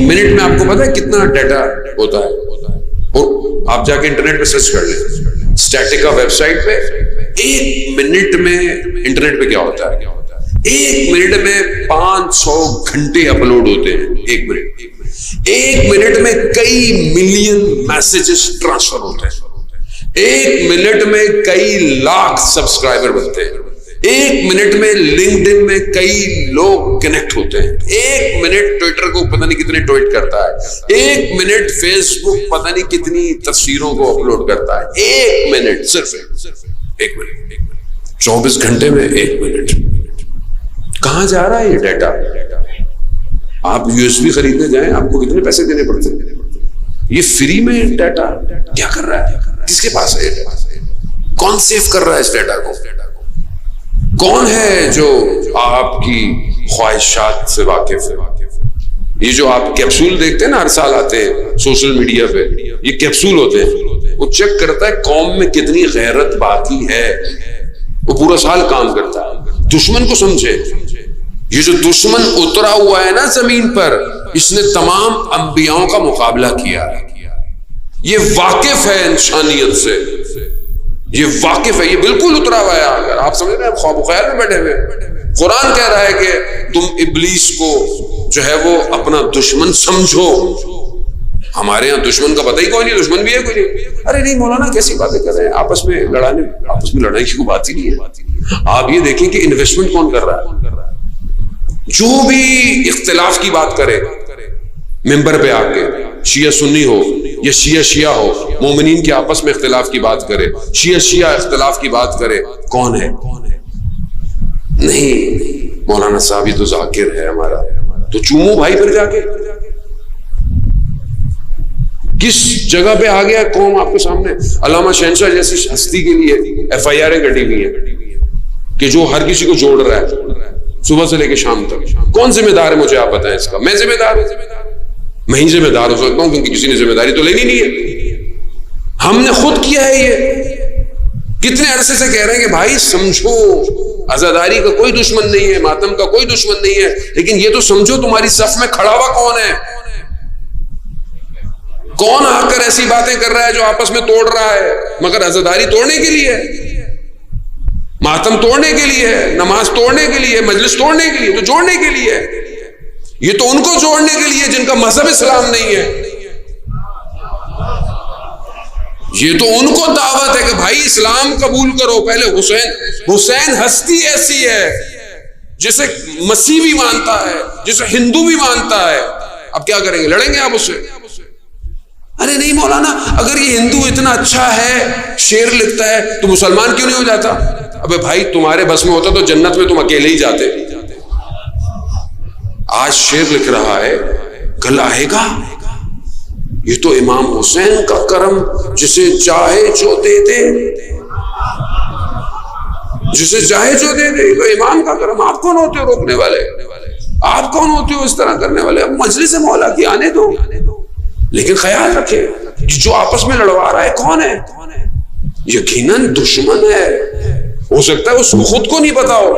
Minute में आपको पता है कितना डाटा होता है? और आप जाके इंटरनेट पे सर्च कर लें, स्टैटिका वेबसाइट पे, 1 मिनट में इंटरनेट पे क्या होता है? 1 मिनट में 500 घंटे अपलोड होते हैं। 1 मिनट में कई मिलियन मैसेजेस ट्रांसफर होते हैं। 1 मिनट में कई लाख सब्सक्राइबर बनते हैं। 1 मिनट में लिंक्डइन में कई लोग कनेक्ट होते हैं। 1 मिनट ट्विटर को पता नहीं कितने ट्वीट करता है। 1 मिनट फेसबुक पता नहीं कितनी तस्वीरों को अपलोड करता है। 1 मिनट, सिर्फ 1 मिनट, 24 घंटे में 1 मिनट। कहां जा रहा है ये डाटा? आप यूएसबी खरीदने जाएं, आपको कितने पैसे देने पड़ते हैं? ये फ्री में डाटा क्या कर रहा है? किसके पास है? कौन सेव कर रहा है इस डाटा को? कौन है जो आपकी ख्वाहिशात से वाकिफ है? ये जो आप कैप्सूल देखते हैं ना, हर साल आते हैं सोशल मीडिया पे, ये कैप्सूल होते हैं। वो चेक करता है कौम में कितनी गैरत बाकी है। वो पूरा साल काम करता है। दुश्मन को समझे, ये जो दुश्मन उतरा हुआ है ना जमीन पर, इसने तमाम अंबियाओं का मुकाबला किया है। ये वाकिफ है इंसानियत से, ये वाकिफ है, ये बिल्कुल उतरा हुआ है। अगर आप समझ रहे हैं, ख्वाब ख्याल में बैठे हुए। कुरान कह रहा है कि तुम इब्लीस को जो है वो अपना दुश्मन समझो। हमारे यहाँ दुश्मन का पता ही कोई नहीं, दुश्मन भी है कोई नहीं। अरे नहीं मौलाना, कैसी बातें कर रहे हैं? आपस में लड़ाई की कोई बात ही नहीं है। आप ये देखें कि इन्वेस्टमेंट कौन कर रहा है। जो भी इख्तिलाफ की बात करे मिंबर पे आके, शिया सुन्नी हो या शिया शिया हो, मोमिनीन के आपस में इख्तिलाफ की बात करे, शिया शिया इख्तिलाफ की बात करे, कौन है? नहीं, मौलाना साहब ये तो जाकिर है हमारा, तो चूमो भाई फिर जाके। किस जगह पे आ गया कौम आपके सामने? अल्लामा शहनशाह जैसी हस्ती के लिए FIR कटी हुई है कि जो हर किसी को जोड़ रहा है सुबह से लेकर शाम तक। कौन जिम्मेदार है मुझे आप बताएं इसका? मैं जिम्मेदार हूं? मैं ही जिम्मेदार हो सकता हूं, क्योंकि किसी ने जिम्मेदारी तो लेनी नहीं है। हमने खुद किया है ये। कितने अरसे से कह रहे हैं कि भाई समझो, आजादारी का कोई दुश्मन नहीं है, मातम का कोई दुश्मन नहीं है, लेकिन ये तो समझो तुम्हारी सफ में खड़ा हुआ कौन है? कौन आकर ऐसी बातें कर रहा है जो आपस में तोड़ रहा है, मगर आजादारी तोड़ने के लिए, मातम तोड़ने के लिए, नमाज तोड़ने के लिए, मजलिस तोड़ने के लिए, तो जोड़ने के लिए। ये तो उनको जोड़ने के लिए जिनका मजहब इस्लाम नहीं है। ये तो उनको दावत है कि भाई इस्लाम कबूल करो। पहले हुसैन हस्ती ऐसी है जिसे मसीह भी मानता है, जिसे हिंदू भी मानता है। अब क्या करेंगे? लड़ेंगे आप उससे? अरे नहीं मौलाना, अगर ये हिंदू इतना अच्छा है, शेर लिखता है, तो मुसलमान क्यों नहीं हो जाता? अबे भाई, तुम्हारे बस में होता तो जन्नत में तुम अकेले ही जाते। आज शेर लिख रहा है, कल आएगा। ये तो इमाम हुसैन का करम, जिसे चाहे जो दे दे, जिसे चाहे जो दे दे, तो इमाम का करम। आप कौन होते हो रोकने वाले? आप कौन होते हो इस तरह करने वाले? अब मजलिस मौला की आने दो, लेकिन ख्याल रखे जो आपस में लड़वा रहा है कौन है? यकीनन दुश्मन है। हो सकता है उसको खुद को नहीं पता हो।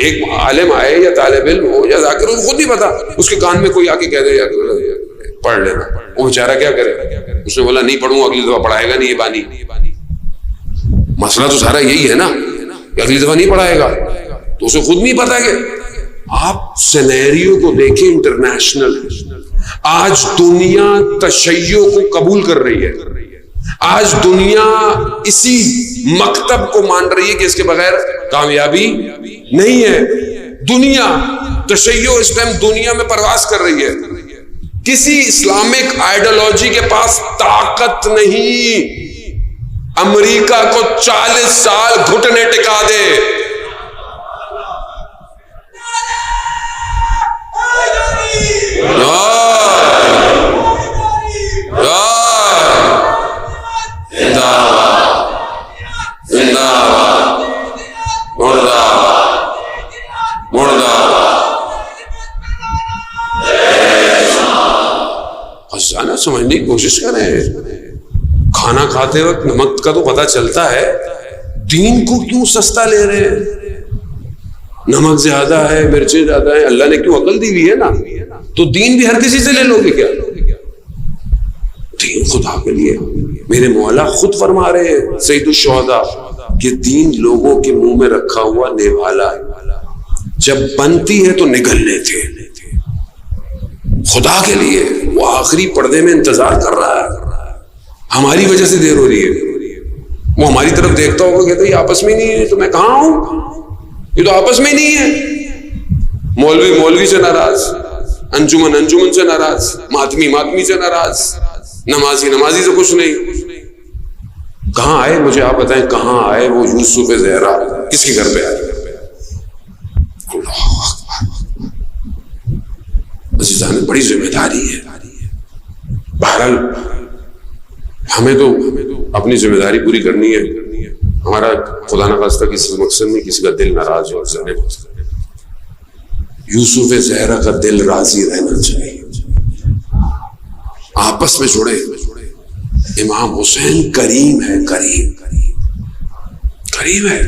एक आलिम आए या तालिब इल्म हो या जाकिर हो, खुद नहीं पता, उसके कान में कोई आके कह दे यार पढ़ लेना, वो बेचारा क्या करे? उसने बोला नहीं पढ़ूंगा, अगली दफा पढ़ाएगा नहीं ये बानी। मसला तो सारा यही है ना, अगली दफा नहीं पढ़ाएगा, तो उसे खुद नहीं पता कि आप सिनेरियो को देखें इंटरनेशनल। आज दुनिया तशय्यो को कबूल कर रही है। आज दुनिया इसी मकतब को मान रही है कि इसके बगैर कामयाबी नहीं है। दुनिया तशय्यो इस टाइम दुनिया में परवास कर रही है। किसी इस्लामिक आइडियोलॉजी के पास ताकत नहीं अमेरिका को 40 साल घुटने टिका दे। खजाना समझने की कोशिश करें। खाना खाते वक्त नमक का तो पता चलता है, दीन को क्यों सस्ता ले रहे हैं? नमक ज्यादा है, मिर्चें ज्यादा है, अल्लाह ने क्यों अकल दी हुई है ना, तो दीन भी हर किसी से ले लोगे क्या? दीन खुदा के लिए। मेरे मौला खुद फरमा रहे हैं सैयदुल शुहदा कि दीन लोगों के मुंह में रखा हुआ नेवाला है, जब बनती है तो निगल लेते हैं। खुदा के लिए वो आखिरी पर्दे में इंतजार कर रहा है, हमारी वजह से देर हो रही है। वो हमारी तरफ देखता होगा, कहता ये आपस में नहीं है तो मैं कहां हूं, ये तो आपस में नहीं है। मौलवी मौलवी से नाराज, अंजुमन अंजुमन से नाराज, मातमी मातमी से नाराज, नमाजी नमाजी से कुछ नहीं। कहां आए मुझे आप बताएं, कहां आए वो यूसुफ ज़हरा, किसके घर पे आए? अज़ीज़ान, बड़ी जिम्मेदारी है। बहरहाल हमें तो अपनी जिम्मेदारी पूरी करनी है। हमारा खुदा न खास्ता किसी मकसद में किसी का दिल नाराज और ज़रे, यूसुफ ज़हरा का दिल राजी रहना चाहिए। आपस में जुड़े। इमाम हुसैन करीम है, करीम करीम है।